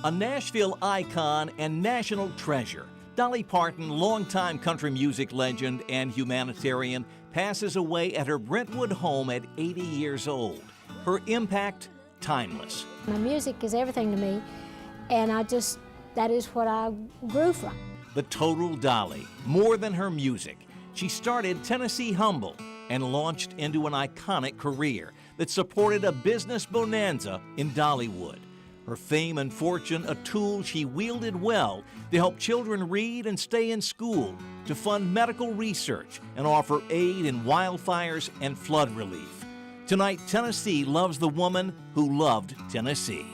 A Nashville icon and national treasure, Dolly Parton, longtime country music legend and humanitarian, passes away at her Brentwood home at 80 years old. Her impact, timeless. My music is everything to me, and that is what I grew from. The total Dolly, more than her music. She started Tennessee humble and launched into an iconic career that supported a business bonanza in Dollywood. Her fame and fortune a tool she wielded well to help children read and stay in school, to fund medical research and offer aid in wildfires and flood relief. Tonight, Tennessee loves the woman who loved Tennessee.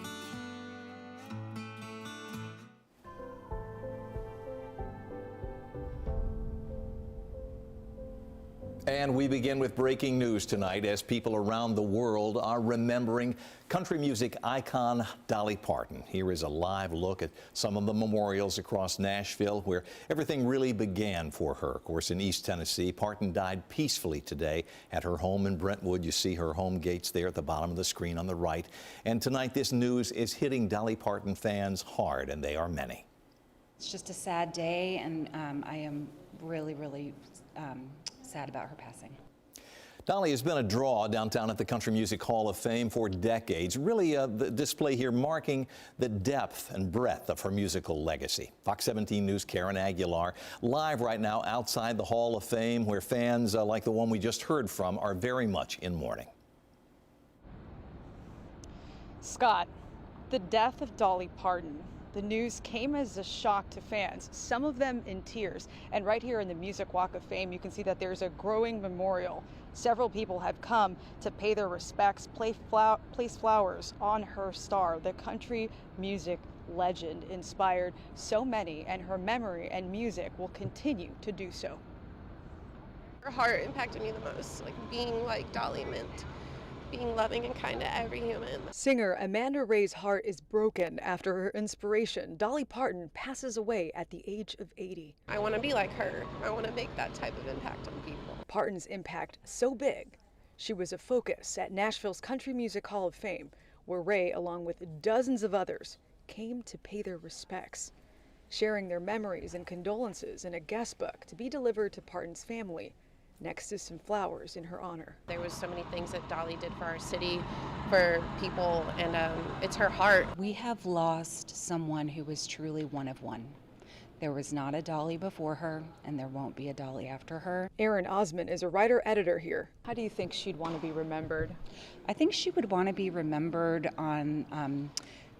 And we begin with breaking news tonight as people around the world are remembering country music icon Dolly Parton. Here is a live look at some of the memorials across Nashville where everything really began for her. Of course, in East Tennessee, Parton died peacefully today at her home in Brentwood. You see her home gates there at the bottom of the screen on the right. And tonight, this news is hitting Dolly Parton fans hard, and they are many. It's just a sad day, and I am really sad about her passing. Dolly has been a draw downtown at the Country Music Hall of Fame for decades. Really, the display here marking the depth and breadth of her musical legacy. Fox 17 News' Karen Aguilar live right now outside the Hall of Fame, where fans like the one we just heard from are very much in mourning. Scott, the death of Dolly Parton. The news came as a shock to fans, some of them in tears. And right here in the Music Walk of Fame, you can see that there's a growing memorial. Several people have come to pay their respects, place flowers on her star. The country music legend inspired so many, and her memory and music will continue to do so. Her heart impacted me the most, like being like Dolly meant. Being loving and kind to every human. Singer Amanda Ray's heart is broken after her inspiration, Dolly Parton, passes away at the age of 80. I want to be like her. I want to make that type of impact on people. Parton's impact so big, she was a focus at Nashville's Country Music Hall of Fame, where Ray, along with dozens of others, came to pay their respects, sharing their memories and condolences in a guest book to be delivered to Parton's family. Next is some flowers in her honor. There was so many things that Dolly did for our city, for people, and it's her heart. We have lost someone who was truly one of one. There was not a Dolly before her, and there won't be a Dolly after her. Erin Osman is a writer-editor here. How do you think she'd want to be remembered? I think she would want to be remembered on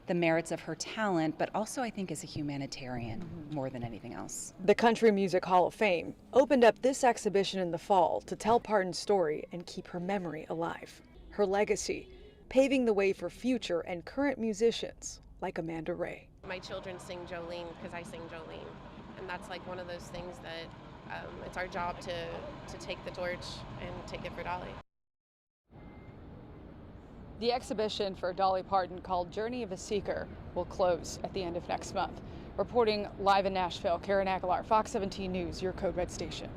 the merits of her talent, but also I think as a humanitarian more than anything else. The Country Music Hall of Fame opened up this exhibition in the fall to tell Parton's story and keep her memory alive. Her legacy, paving the way for future and current musicians like Amanda Ray. My children sing Jolene because I sing Jolene, and that's like one of those things that it's our job to take the torch and take it for Dolly. The exhibition for Dolly Parton, called Journey of a Seeker, will close at the end of next month. Reporting live in Nashville, Karen Aguilar, Fox 17 News, your Code Red station.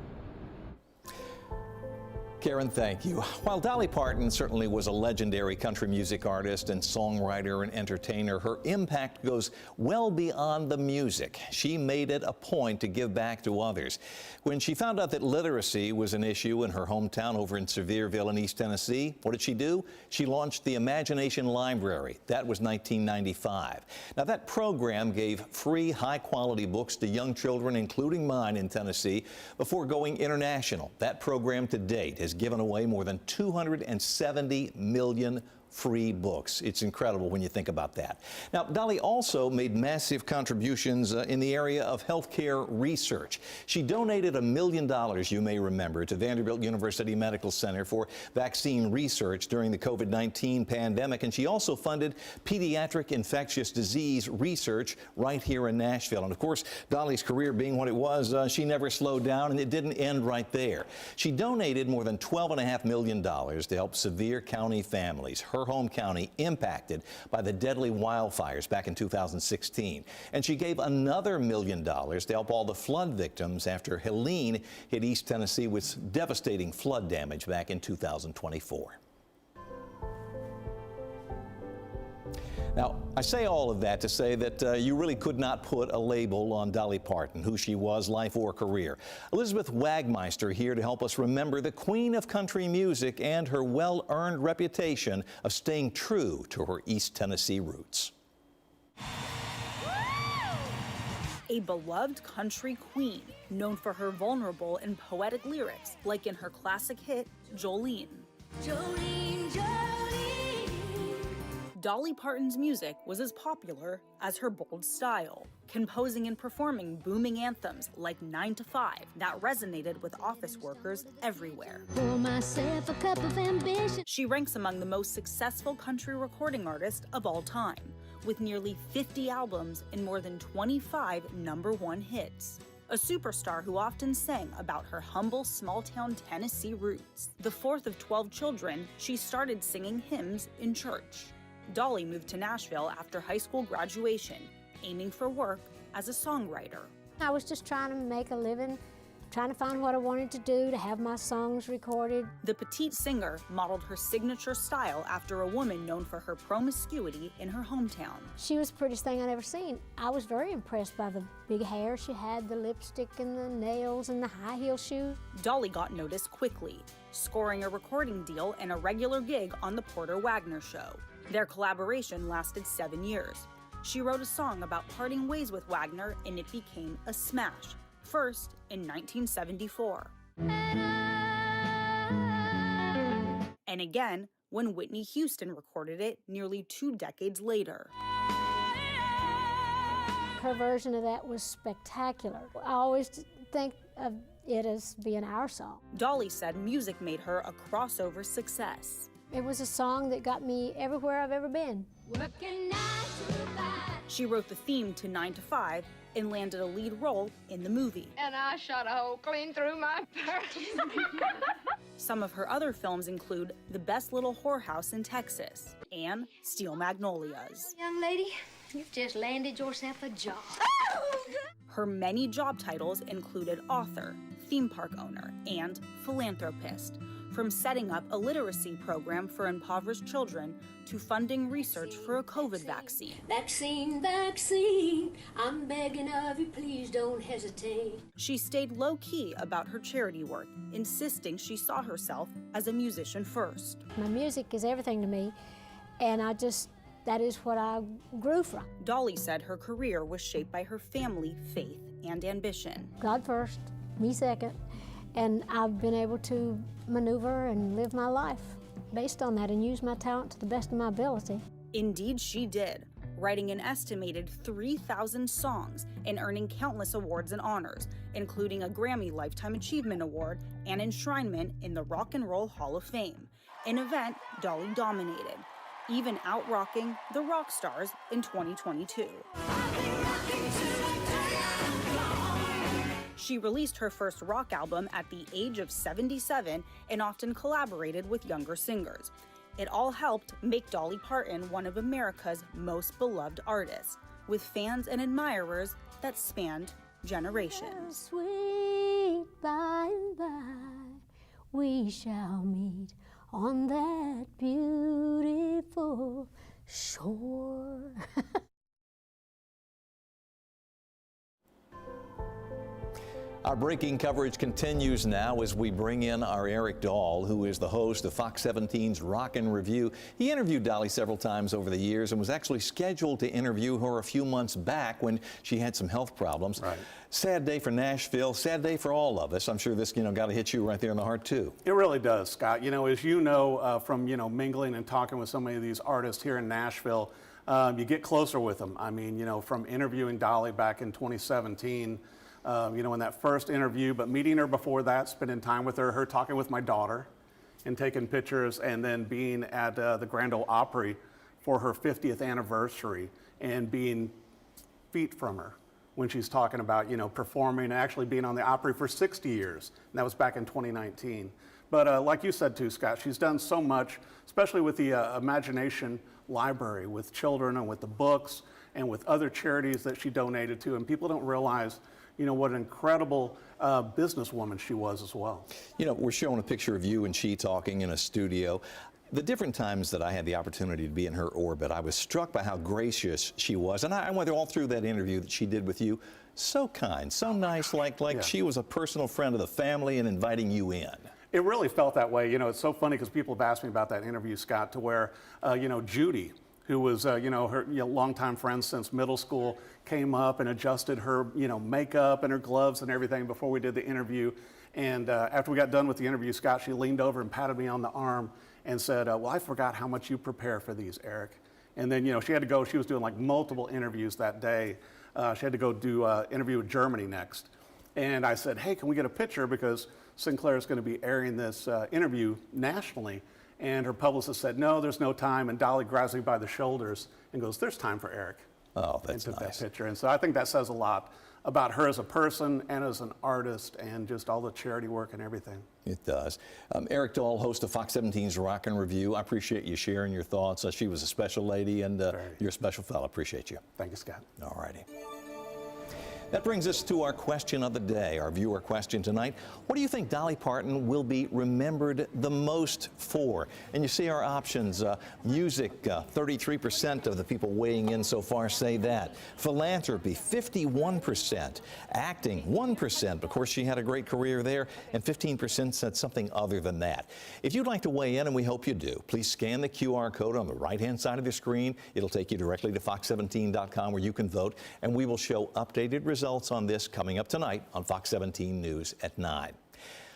Karen, thank you. While Dolly Parton certainly was a legendary country music artist and songwriter and entertainer, her impact goes well beyond the music. She made it a point to give back to others. When she found out that literacy was an issue in her hometown over in Sevierville in East Tennessee, what did she do? She launched the Imagination Library. That was 1995. Now, that program gave free, high-quality books to young children, including mine in Tennessee, before going international. That program to date has given away more than 270 million free books. It's incredible when you think about that. Now, Dolly also made massive contributions in the area of healthcare research. She donated $1 million, you may remember, to Vanderbilt University Medical Center for vaccine research during the COVID-19 pandemic, and she also funded pediatric infectious disease research right here in Nashville. And of course, Dolly's career being what it was, she never slowed down, and it didn't end right there. She donated more than $12.5 million to help Sevier County families, her home county, impacted by the deadly wildfires back in 2016. And she gave another $1 million to help all the flood victims after Helene hit East Tennessee with devastating flood damage back in 2024. Now, I say all of that to say that you really could not put a label on Dolly Parton, who she was, life or career. Elizabeth Wagmeister here to help us remember the queen of country music and her well-earned reputation of staying true to her East Tennessee roots. A beloved country queen, known for her vulnerable and poetic lyrics, like in her classic hit, Jolene. Jolene, Jolene. Dolly Parton's music was as popular as her bold style, composing and performing booming anthems like 9 to 5 that resonated with office workers everywhere. Pour myself a cup of ambition. She ranks among the most successful country recording artists of all time, with nearly 50 albums and more than 25 #1 hits. A superstar who often sang about her humble small-town Tennessee roots. The fourth of 12 children, she started singing hymns in church. Dolly moved to Nashville after high school graduation, aiming for work as a songwriter. I was just trying to make a living, trying to find what I wanted to do, to have my songs recorded. The petite singer modeled her signature style after a woman known for her promiscuity in her hometown. She was the prettiest thing I'd ever seen. I was very impressed by the big hair she had, the lipstick and the nails and the high heel shoes. Dolly got noticed quickly, scoring a recording deal and a regular gig on the Porter Wagner Show. Their collaboration lasted 7 years. She wrote a song about parting ways with Wagner, and it became a smash, first in 1974. And again when Whitney Houston recorded it nearly 2 decades later. Her version of that was spectacular. I always think of it as being our song. Dolly said music made her a crossover success. It was a song that got me everywhere I've ever been. Working 9 to 5. She wrote the theme to 9 to 5 and landed a lead role in the movie. And I shot a hole clean through my purse. Some of her other films include The Best Little Whorehouse in Texas and Steel Magnolias. Young lady, you've just landed yourself a job. Her many job titles included author, theme park owner, and philanthropist, from setting up a literacy program for impoverished children to funding research for a COVID vaccine. Vaccine, vaccine, I'm begging of you, please don't hesitate. She stayed low-key about her charity work, insisting she saw herself as a musician first. My music is everything to me, and that is what I grew from. Dolly said her career was shaped by her family, faith, and ambition. God first, me second, and I've been able to maneuver and live my life based on that and use my talent to the best of my ability. Indeed, she did, writing an estimated 3,000 songs and earning countless awards and honors, including a Grammy Lifetime Achievement Award and enshrinement in the Rock and Roll Hall of Fame, an event Dolly dominated, even out-rocking the rock stars in 2022. She released her first rock album at the age of 77 and often collaborated with younger singers. It all helped make Dolly Parton one of America's most beloved artists, with fans and admirers that spanned generations. Sweet by and by, we shall meet on that beautiful shore. Our breaking coverage continues now as we bring in our Eric Dahl, who is the host of Fox 17's Rockin' Review. He interviewed Dolly several times over the years and was actually scheduled to interview her a few months back when she had some health problems. Right. Sad day for Nashville, sad day for all of us. I'm sure this, got to hit you right there in the heart, too. It really does, Scott. As you know from, mingling and talking with so many of these artists here in Nashville, you get closer with them. I mean, from interviewing Dolly back in 2017, in that first interview, but meeting her before that, spending time with her talking with my daughter and taking pictures, and then being at the Grand Ole Opry for her 50th anniversary and being feet from her when she's talking about, performing and actually being on the Opry for 60 years. And that was back in 2019. But like you said too, Scott, she's done so much, especially with the Imagination Library, with children and with the books and with other charities that she donated to. And people don't realize what an incredible businesswoman she was as well. We're showing a picture of you and she talking in a studio. The different times that I had the opportunity to be in her orbit, I was struck by how gracious she was. And I went all through that interview that she did with you. So kind, so nice, like Yeah. she was a personal friend of the family and inviting you in. It really felt that way. You know, it's so funny because people have asked me about that interview, Scott, to where, you know, Judy, who was, her longtime friend since middle school, came up and adjusted her, makeup and her gloves and everything before we did the interview. And after we got done with the interview, Scott, she leaned over and patted me on the arm and said, well, I forgot how much you prepare for these, Eric. And then, she had to go, she was doing like multiple interviews that day. She had to go do an interview with Germany next. And I said, hey, can we get a picture? Because Sinclair is going to be airing this interview nationally. And her publicist said, no, there's no time. And Dolly grabs me by the shoulders and goes, there's time for Eric. Oh, that's and took nice. that picture. And so I think that says a lot about her as a person and as an artist and just all the charity work and everything. It does. Eric Dahl, host of Fox 17's Rock and Review. I appreciate you sharing your thoughts. She was a special lady, and you're a special fellow. Appreciate you. Thank you, Scott. All righty. That brings us to our question of the day, our viewer question tonight. What do you think Dolly Parton will be remembered the most for? And you see our options. Music, 33% of the people weighing in so far say that. Philanthropy, 51%. Acting, 1%. Of course, she had a great career there. And 15% said something other than that. If you'd like to weigh in, and we hope you do, please scan the QR code on the right-hand side of the screen. It'll take you directly to fox17.com where you can vote, and we will show updated results on this coming up tonight on Fox 17 News at 9.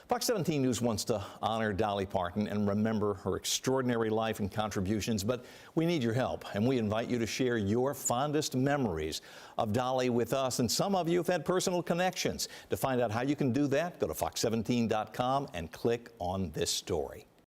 Fox 17 News wants to honor Dolly Parton and remember her extraordinary life and contributions, but we need your help, and we invite you to share your fondest memories of Dolly with us, and some of you have had personal connections. To find out how you can do that, go to fox17.com and click on this story.